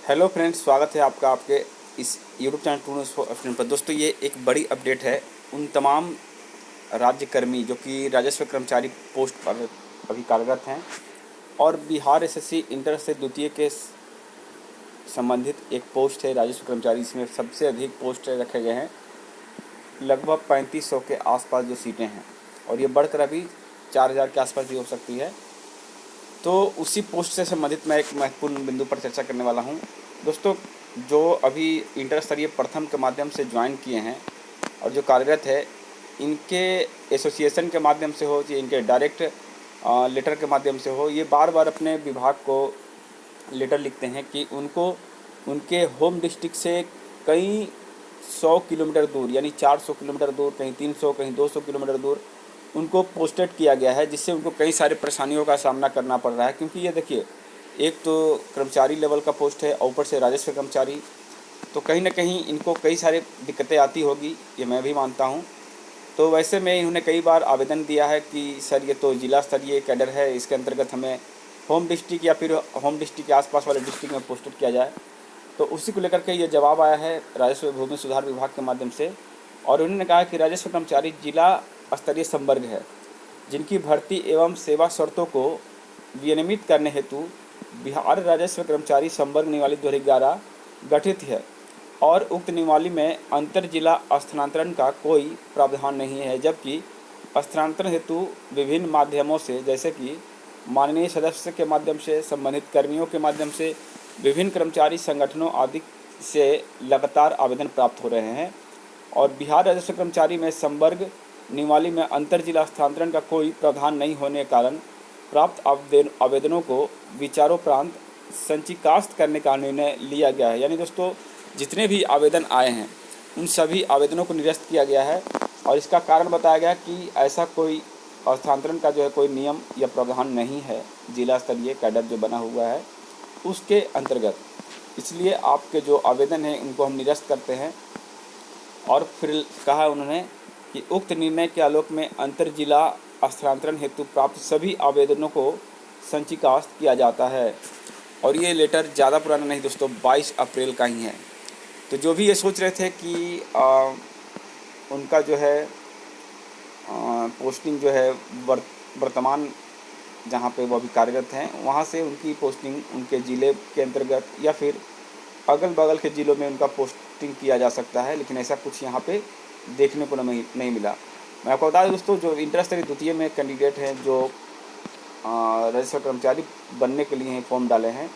Hello friends, स्वागत है आपका आपके इस YouTube channel to news for student पर। दोस्तों, ये एक बड़ी अपडेट है उन तमाम राज्यकर्मी जो कि राजस्व कर्मचारी पोस्ट पर अभी कार्यरत हैं और बिहार एसएससी इंटर से द्वितीय के संबंधित एक पोस्ट है राजस्व कर्मचारी। इसमें सबसे अधिक पोस्ट रखे गए हैं, लगभग 3500 के आसपास जो सीटें हैं, और ये बढ़कर अभी 4000 के आसपास भी हो सकती है। तो उसी पोस्ट से संबंधित मैं एक महत्वपूर्ण बिंदु पर चर्चा करने वाला हूं। दोस्तों, जो अभी इंटर स्तरीय प्रथम के माध्यम से ज्वाइन किए हैं और जो कार्यरत है, इनके एसोसिएशन के माध्यम से हो या इनके डायरेक्ट लेटर के माध्यम से हो, ये बार बार अपने विभाग को लेटर लिखते हैं कि उनको उनके होम डिस्ट्रिक्ट से कई 100 किलोमीटर दूर, यानी 400 किलोमीटर दूर, कहीं 300, कहीं 200 किलोमीटर दूर उनको पोस्टेड किया गया है, जिससे उनको कई सारे परेशानियों का सामना करना पड़ रहा है। क्योंकि ये देखिए, एक तो कर्मचारी लेवल का पोस्ट है और ऊपर से राजस्व कर्मचारी, तो कहीं ना कहीं इनको कई सारे दिक्कतें आती होगी, ये मैं भी मानता हूँ। तो वैसे में इन्होंने कई बार आवेदन दिया है कि सर, ये तो जिला स्तरीय कैडर है, इसके अंतर्गत हमें होम डिस्ट्रिक्ट या फिर होम डिस्ट्रिक्ट के आसपास वाले डिस्ट्रिक्ट में पोस्टेड किया जाए। तो उसी को लेकर के ये जवाब आया है राजस्व भूमि सुधार विभाग के माध्यम से, और उन्होंने कहा कि राजस्व कर्मचारी जिला स्तरीय संवर्ग है, जिनकी भर्ती एवं सेवा शर्तों को विनियमित करने हेतु बिहार राजस्व कर्मचारी संवर्ग नियमावली 2011 गठित है, और उक्त नियमावली में अंतर जिला स्थानांतरण का कोई प्रावधान नहीं है। जबकि स्थानांतरण हेतु विभिन्न माध्यमों से, जैसे कि माननीय सदस्य के माध्यम से, संबंधित कर्मियों के माध्यम से, विभिन्न कर्मचारी संगठनों आदि से लगातार आवेदन प्राप्त हो रहे हैं, और बिहार राजस्व कर्मचारी में संवर्ग नियमावली में अंतर जिला स्थानांतरण का कोई प्रावधान नहीं होने के कारण प्राप्त आवेदनों को विचारोपरांत संचिकास्त करने का निर्णय लिया गया है। यानी दोस्तों, जितने भी आवेदन आए हैं उन सभी आवेदनों को निरस्त किया गया है, और इसका कारण बताया गया कि ऐसा कोई स्थानांतरण का जो है कोई नियम या प्रावधान नहीं है जिला स्तरीय कैडर जो बना हुआ है उसके अंतर्गत। इसलिए आपके जो आवेदन हैं उनको हम निरस्त करते हैं। और फिर कहा उन्होंने कि उक्त निर्णय के आलोक में अंतर जिला स्थानांतरण हेतु प्राप्त सभी आवेदनों को संचिकास्त किया जाता है। और ये लेटर ज़्यादा पुराना नहीं दोस्तों, 22 अप्रैल का ही है। तो जो भी ये सोच रहे थे कि उनका जो है पोस्टिंग जो है वर्तमान जहाँ पे वो अभी कार्यरत हैं वहाँ से उनकी पोस्टिंग उनके ज़िले के अंतर्गत या फिर अगल बगल के ज़िलों में उनका पोस्टिंग किया जा सकता है, लेकिन ऐसा कुछ यहाँ पे देखने को नहीं मिला। मैं आपको बता दूं दोस्तों, जो इंटर स्तरीय द्वितीय में कैंडिडेट हैं जो राजस्व कर्मचारी बनने के लिए हैं, फॉर्म डाले हैं,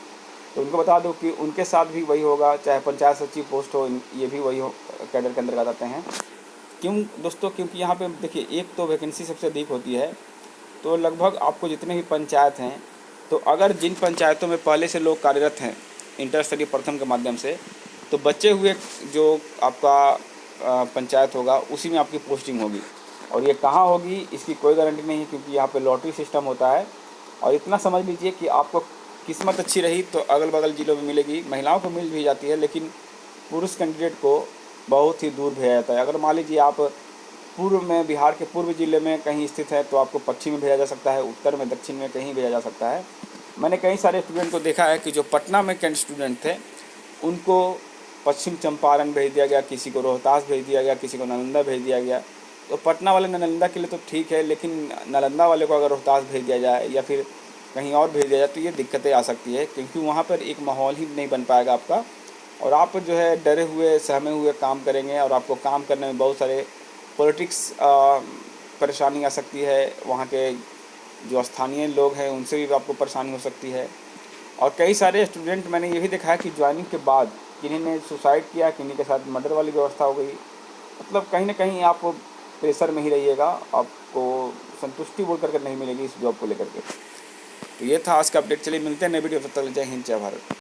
तो उनको बता दो कि उनके साथ भी वही होगा, चाहे पंचायत सचिव पोस्ट हो, ये भी वही हो, कैडर के अंतर्गत आते हैं। क्यों दोस्तों? क्योंकि यहाँ पे देखिए, एक तो वैकेंसी सबसे अधिक होती है, तो लगभग आपको जितने भी पंचायत हैं, तो अगर जिन पंचायतों में पहले से लोग कार्यरत हैं इंटर स्तरीय प्रथम के माध्यम से, तो बचे हुए जो आपका पंचायत होगा उसी में आपकी पोस्टिंग होगी। और ये कहाँ होगी इसकी कोई गारंटी नहीं है, क्योंकि यहाँ पे लॉटरी सिस्टम होता है। और इतना समझ लीजिए कि आपको किस्मत अच्छी रही तो अगल बगल ज़िलों में मिलेगी, महिलाओं को मिल भी जाती है, लेकिन पुरुष कैंडिडेट को बहुत ही दूर भेजा जाता है। अगर मान लीजिए आप पूर्व में, बिहार के पूर्व ज़िले में कहीं स्थित है, तो आपको पश्चिम में भेजा जा सकता है, उत्तर में, दक्षिण में कहीं भेजा जा सकता है। मैंने कई सारे स्टूडेंट को देखा है कि जो पटना में के स्टूडेंट थे उनको पश्चिम चंपारण भेज दिया गया, किसी को रोहतास भेज दिया गया, किसी को नालंदा भेज दिया गया। तो पटना वाले नालंदा के लिए तो ठीक है, लेकिन नालंदा वाले को अगर रोहतास भेज दिया जाए या फिर कहीं और भेज दिया जाए तो ये दिक्कतें आ सकती है, क्योंकि वहाँ पर एक माहौल ही नहीं बन पाएगा आपका, और आप जो है डरे हुए, सहमे हुए काम करेंगे, और आपको काम करने में बहुत सारे पॉलिटिक्स परेशानी आ सकती है। वहाँ के जो स्थानीय लोग हैं उनसे भी आपको परेशानी हो सकती है। और कई सारे स्टूडेंट मैंने ये भी देखा है कि ज्वाइनिंग के बाद किन्हीं ने सुसाइड किया, किन्हीं के साथ मर्डर वाली व्यवस्था हो गई। मतलब कहीं ना कहीं आप प्रेशर में ही रहिएगा, आपको संतुष्टि बोल करके नहीं मिलेगी इस जॉब को लेकर के। तो ये था आज का अपडेट। चलिए मिलते हैं नए वीडियो, तब तक जय हिंद, जय भारत।